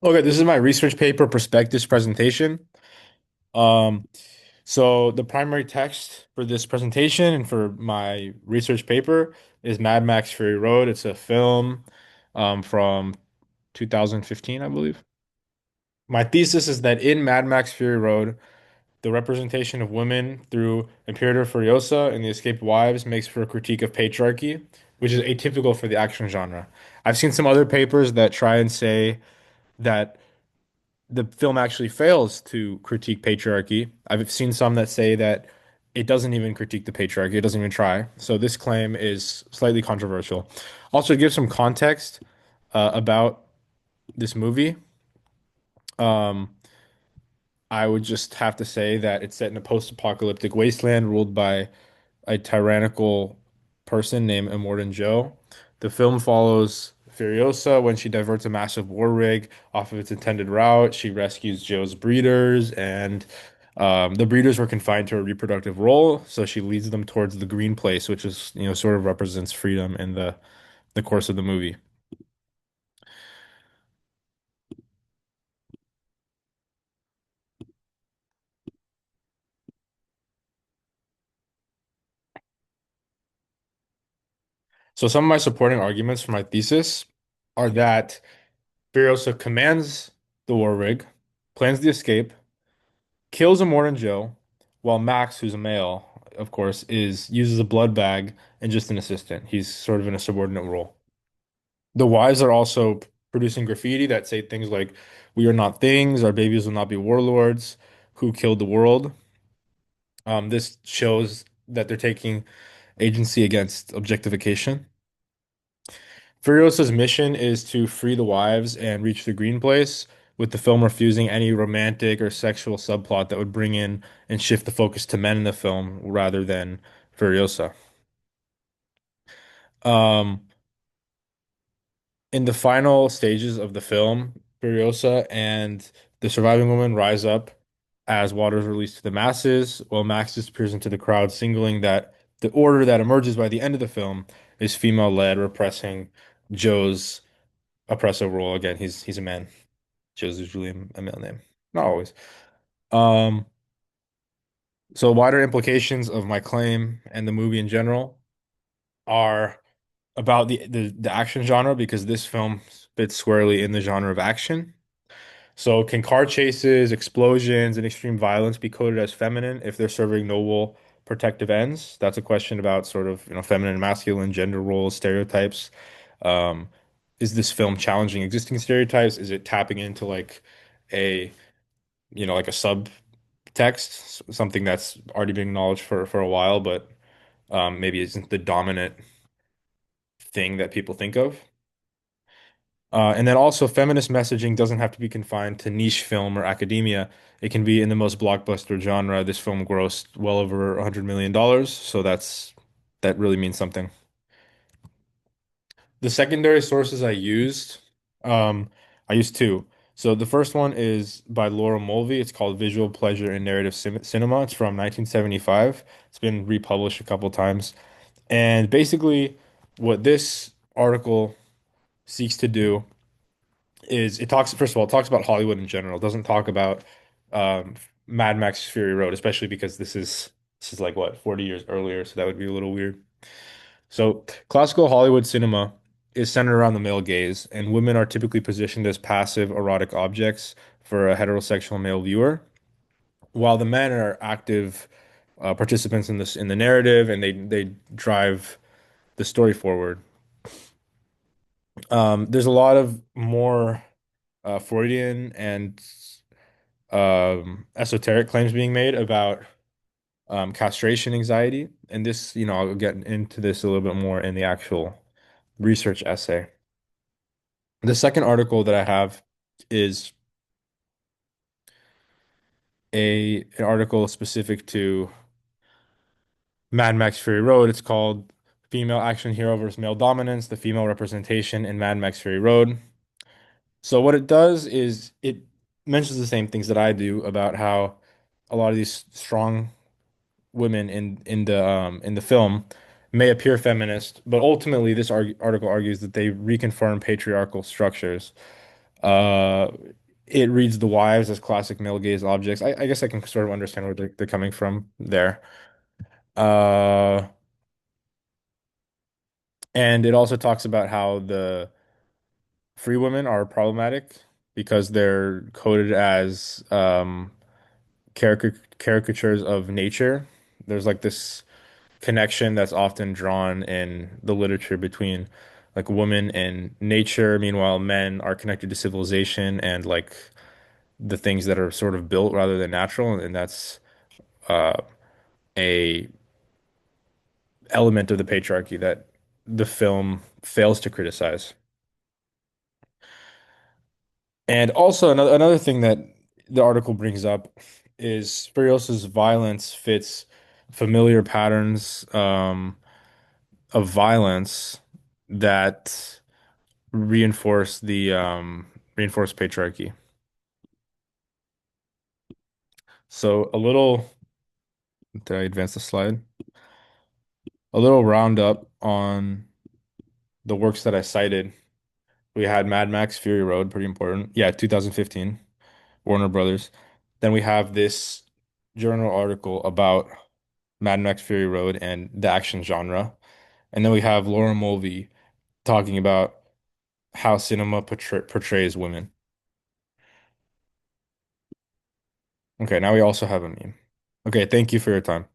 Okay, this is my research paper prospectus presentation. Um, so the primary text for this presentation and for my research paper is Mad Max Fury Road. It's a film from 2015, I believe. My thesis is that in Mad Max Fury Road, the representation of women through Imperator Furiosa and the Escaped Wives makes for a critique of patriarchy, which is atypical for the action genre. I've seen some other papers that try and say that the film actually fails to critique patriarchy. I've seen some that say that it doesn't even critique the patriarchy, it doesn't even try. So this claim is slightly controversial. Also, to give some context about this movie, um, I would just have to say that it's set in a post-apocalyptic wasteland ruled by a tyrannical person named Immortan Joe. The film follows Furiosa when she diverts a massive war rig off of its intended route. She rescues Joe's breeders, and the breeders were confined to a reproductive role, so she leads them towards the green place, which is, sort of represents freedom in the course of the movie. So some of my supporting arguments for my thesis are that Furiosa commands the war rig, plans the escape, kills Immortan Joe, while Max, who's a male, of course, is uses a blood bag and just an assistant. He's sort of in a subordinate role. The wives are also producing graffiti that say things like, "We are not things, our babies will not be warlords, who killed the world." This shows that they're taking agency against objectification. Furiosa's mission is to free the wives and reach the Green Place, with the film refusing any romantic or sexual subplot that would bring in and shift the focus to men in the film rather than Furiosa. Um, in the final stages of the film, Furiosa and the surviving woman rise up as water is released to the masses, while Max disappears into the crowd, signaling that the order that emerges by the end of the film is female-led, repressing Joe's oppressive role. Again, he's a man. Joe's usually a male name. Not always. Um, so wider implications of my claim and the movie in general are about the action genre because this film fits squarely in the genre of action. So can car chases, explosions, and extreme violence be coded as feminine if they're serving noble protective ends? That's a question about sort of, feminine and masculine gender roles, stereotypes. Um, is this film challenging existing stereotypes? Is it tapping into like a like a subtext, something that's already been acknowledged for a while, but maybe isn't the dominant thing that people think of. And then also, feminist messaging doesn't have to be confined to niche film or academia. It can be in the most blockbuster genre. This film grossed well over $100 million, so that really means something. The secondary sources um, I used two. So the first one is by Laura Mulvey. It's called Visual Pleasure in Narrative Cinema. It's from 1975. It's been republished a couple times. And basically, what this article seeks to do is it talks, first of all, it talks about Hollywood in general. It doesn't talk about um, Mad Max Fury Road, especially because this is like what, 40 years earlier, so that would be a little weird. So, classical Hollywood cinema is centered around the male gaze, and women are typically positioned as passive erotic objects for a heterosexual male viewer, while the men are active participants in the narrative, and they drive the story forward. There's a lot of more Freudian and esoteric claims being made about castration anxiety, and this, I'll get into this a little bit more in the actual research essay. The second article that I have is an article specific to Mad Max Fury Road. It's called Female Action Hero versus Male Dominance, the Female Representation in Mad Max Fury Road. So what it does is it mentions the same things that I do about how a lot of these strong women in the film may appear feminist, but ultimately this article argues that they reconfirm patriarchal structures. Uh, it reads the wives as classic male gaze objects. I guess I can sort of understand where they're coming from there. Uh, and it also talks about how the free women are problematic because they're coded as caricatures of nature. There's like this connection that's often drawn in the literature between like women and nature. Meanwhile, men are connected to civilization and like the things that are sort of built rather than natural, and that's uh, a element of the patriarchy that the film fails to criticize. And also another thing that the article brings up is Furiosa's violence fits familiar patterns of violence that reinforce patriarchy. So did I advance the slide? A little roundup on the works that I cited. We had Mad Max Fury Road, pretty important. Yeah, 2015, Warner Brothers. Then we have this journal article about Mad Max Fury Road and the action genre. And then we have Laura Mulvey talking about how cinema portrays women. Okay, now we also have a meme. Okay, thank you for your time.